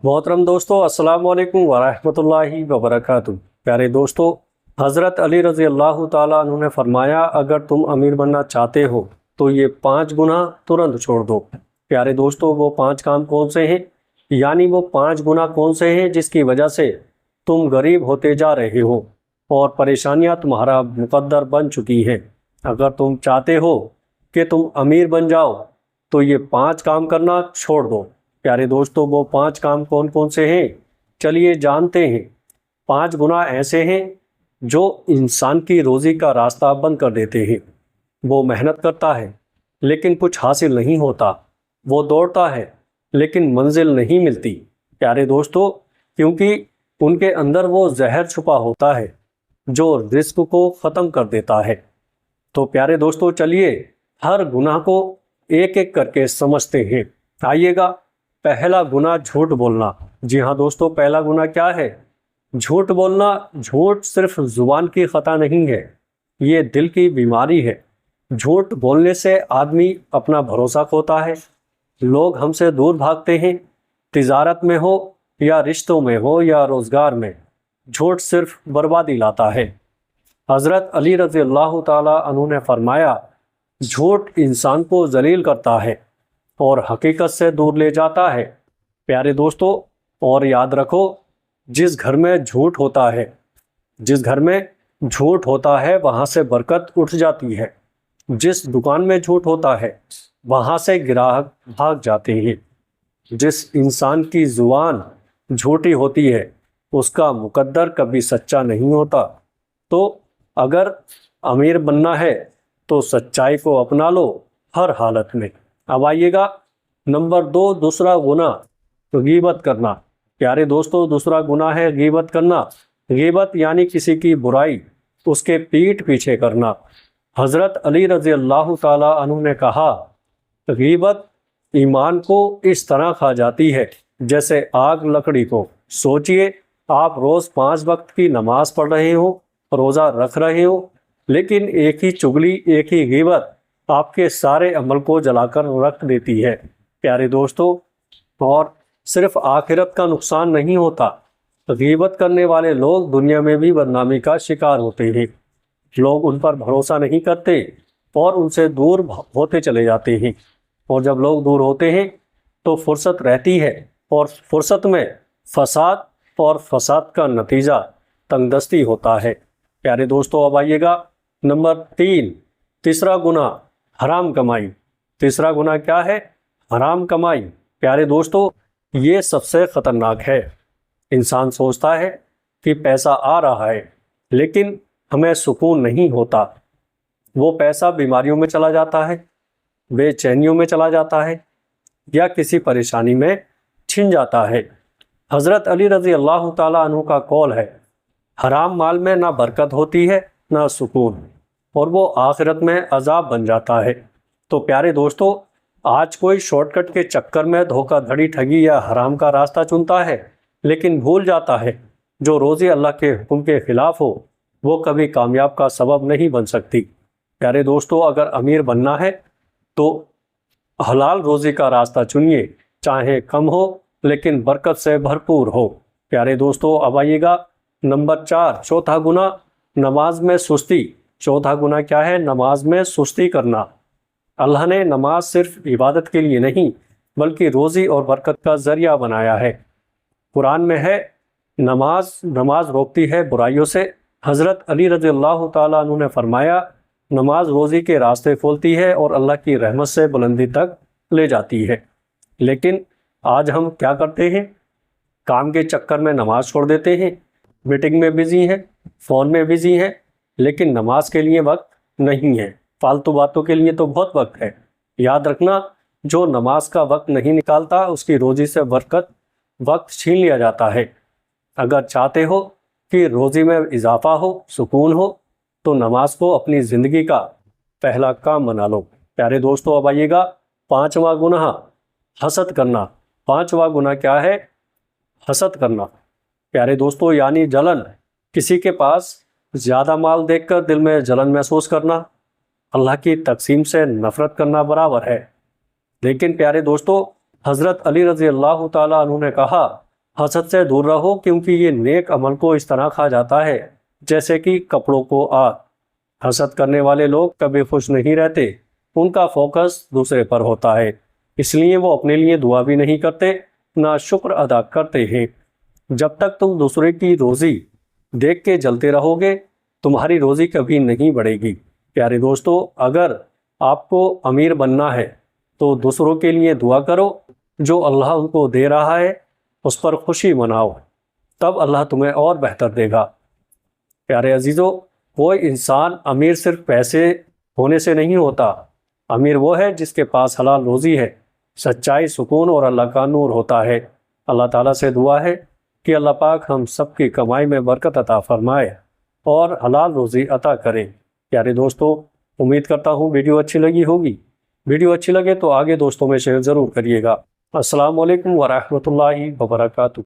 मोहतरम दोस्तों, अस्सलाम वालेकुम वरहमतुल्लाहि वबरकातुहू। प्यारे दोस्तों, हज़रत अली रज़ी अल्लाह ताला अन्हु ने फरमाया, अगर तुम अमीर बनना चाहते हो तो ये 5 गुनाह तुरंत छोड़ दो। प्यारे दोस्तों, वो 5 काम कौन से हैं? यानी वो 5 गुनाह कौन से हैं जिसकी वजह से तुम गरीब होते जा रहे हो और परेशानियां तुम्हारा मुकद्दर बन चुकी हैं। अगर तुम चाहते हो कि तुम अमीर बन जाओ तो ये 5 काम करना छोड़ दो। प्यारे दोस्तों, वो 5 काम कौन कौन से हैं? चलिए जानते हैं। 5 गुनाह ऐसे हैं जो इंसान की रोज़ी का रास्ता बंद कर देते हैं। वो मेहनत करता है लेकिन कुछ हासिल नहीं होता, वो दौड़ता है लेकिन मंजिल नहीं मिलती। प्यारे दोस्तों, क्योंकि उनके अंदर वो जहर छुपा होता है जो रिस्क को ख़त्म कर देता है। तो प्यारे दोस्तों, चलिए हर गुनाह को एक एक करके समझते हैं। आइएगा। पहला गुनाह झूठ बोलना। जी हाँ दोस्तों, पहला गुनाह क्या है? झूठ बोलना। झूठ सिर्फ जुबान की खता नहीं है, ये दिल की बीमारी है। झूठ बोलने से आदमी अपना भरोसा खोता है, लोग हमसे दूर भागते हैं। तिजारत में हो या रिश्तों में हो या रोज़गार में, झूठ सिर्फ बर्बादी लाता है। हज़रत अली रज़ी अल्लाह ताला अन्हु ने फरमाया, झूठ इंसान को जलील करता है और हकीकत से दूर ले जाता है। प्यारे दोस्तों, और याद रखो, जिस घर में झूठ होता है, जिस घर में झूठ होता है वहाँ से बरकत उठ जाती है। जिस दुकान में झूठ होता है वहाँ से ग्राहक भाग जाते हैं। जिस इंसान की जुबान झूठी होती है उसका मुकद्दर कभी सच्चा नहीं होता। तो अगर अमीर बनना है तो सच्चाई को अपना लो हर हालत में। अब आइएगा नंबर 2, दूसरा गुनाह गीबत करना। प्यारे दोस्तों, दूसरा गुनाह है गीबत करना। गीबत यानी किसी की बुराई उसके पीठ पीछे करना। हज़रत अली रज़ी अल्लाह ताला अन्हु ने कहा, गीबत ईमान को इस तरह खा जाती है जैसे आग लकड़ी को। सोचिए, आप रोज़ 5 वक्त की नमाज पढ़ रहे हो, रोज़ा रख रहे हो, लेकिन एक ही चुगली, एक ही गीबत आपके सारे अमल को जलाकर रख देती है। प्यारे दोस्तों, और सिर्फ आखिरत का नुकसान नहीं होता, गीबत करने वाले लोग दुनिया में भी बदनामी का शिकार होते हैं। लोग उन पर भरोसा नहीं करते और उनसे दूर होते चले जाते हैं। और जब लोग दूर होते हैं तो फुर्सत रहती है, और फुर्सत में फसाद, और फसाद का नतीजा तंगदस्ती होता है। प्यारे दोस्तों, अब आइएगा नंबर 3, तीसरा गुनाह हराम कमाई। तीसरा गुनाह क्या है? हराम कमाई। प्यारे दोस्तों, ये सबसे ख़तरनाक है। इंसान सोचता है कि पैसा आ रहा है लेकिन हमें सुकून नहीं होता। वो पैसा बीमारियों में चला जाता है, बेचैनियों में चला जाता है, या किसी परेशानी में छिन जाता है। हज़रत अली रज़ी अल्लाह ताला अन्हु का कौल है, हराम माल में ना बरकत होती है ना सुकून, और वो आखिरत में अजाब बन जाता है। तो प्यारे दोस्तों, आज कोई शॉर्टकट के चक्कर में धोखाधड़ी, ठगी या हराम का रास्ता चुनता है, लेकिन भूल जाता है जो रोज़ी अल्लाह के हुक्म के ख़िलाफ़ हो वो कभी कामयाब का सबब नहीं बन सकती। प्यारे दोस्तों, अगर अमीर बनना है तो हलाल रोज़ी का रास्ता चुनिए, चाहे कम हो लेकिन बरकत से भरपूर हो। प्यारे दोस्तों, अब आइएगा नंबर 4, चौथा गुनाह नमाज में सुस्ती। चौथा गुनाह क्या है? नमाज में सुस्ती करना। अल्लाह ने नमाज सिर्फ इबादत के लिए नहीं बल्कि रोज़ी और बरकत का ज़रिया बनाया है। कुरान में है, नमाज रोकती है बुराइयों से। हज़रत अली रज़ी अल्लाह ताला अन्हु ने फरमाया, नमाज रोज़ी के रास्ते खोलती है और अल्लाह की रहमत से बुलंदी तक ले जाती है। लेकिन आज हम क्या करते हैं? काम के चक्कर में नमाज छोड़ देते हैं, मीटिंग में बिज़ी हैं, फ़ोन में बिज़ी हैं, लेकिन नमाज के लिए वक्त नहीं है। फालतू बातों के लिए तो बहुत वक्त है। याद रखना, जो नमाज का वक्त नहीं निकालता उसकी रोज़ी से बरकत वक्त छीन लिया जाता है। अगर चाहते हो कि रोज़ी में इजाफा हो, सुकून हो, तो नमाज को अपनी ज़िंदगी का पहला काम बना लो। प्यारे दोस्तों, अब आइएगा 5वां गुनाह हसद करना। 5वां गुनाह क्या है? हसद करना। प्यारे दोस्तों, यानी जलन। किसी के पास ज़्यादा माल देखकर दिल में जलन महसूस करना अल्लाह की तकसीम से नफ़रत करना बराबर है। लेकिन प्यारे दोस्तों, हज़रत अली रज़ी अल्लाह ताला अन्हु ने कहा, حسد سے دور رہو، کیونکہ یہ نیک عمل کو اس طرح کھا جاتا ہے جیسے کہ کپڑوں کو آگ۔ حسد کرنے والے لوگ کبھی خوش نہیں رہتے، ان کا فوکس دوسرے پر ہوتا ہے، اس لیے وہ اپنے لیے دعا بھی نہیں کرتے، نہ شکر ادا کرتے ہیں۔ جب تک تم دوسرے کی روزی دیکھ کے جلتے رہو گے، تمہاری روزی کبھی نہیں بڑھے گی۔ پیارے دوستو، اگر آپ کو امیر بننا ہے تو دوسروں کے لیے دعا کرو، جو اللہ ان کو دے رہا ہے اس پر خوشی مناؤ، تب اللہ تمہیں اور بہتر دے گا۔ پیارے عزیزو، کوئی انسان امیر صرف پیسے ہونے سے نہیں ہوتا، امیر وہ ہے جس کے پاس حلال روزی ہے، سچائی، سکون اور اللہ کا نور ہوتا ہے۔ اللہ تعالیٰ سے دعا ہے کہ اللہ پاک ہم سب کی کمائی میں برکت عطا فرمائے اور حلال روزی عطا کرے۔ پیارے دوستو، امید کرتا ہوں ویڈیو اچھی لگی ہوگی۔ ویڈیو اچھی لگے تو آگے دوستوں میں شیئر ضرور کریے گا۔ السلام علیکم ورحمۃ اللہ وبرکاتہ۔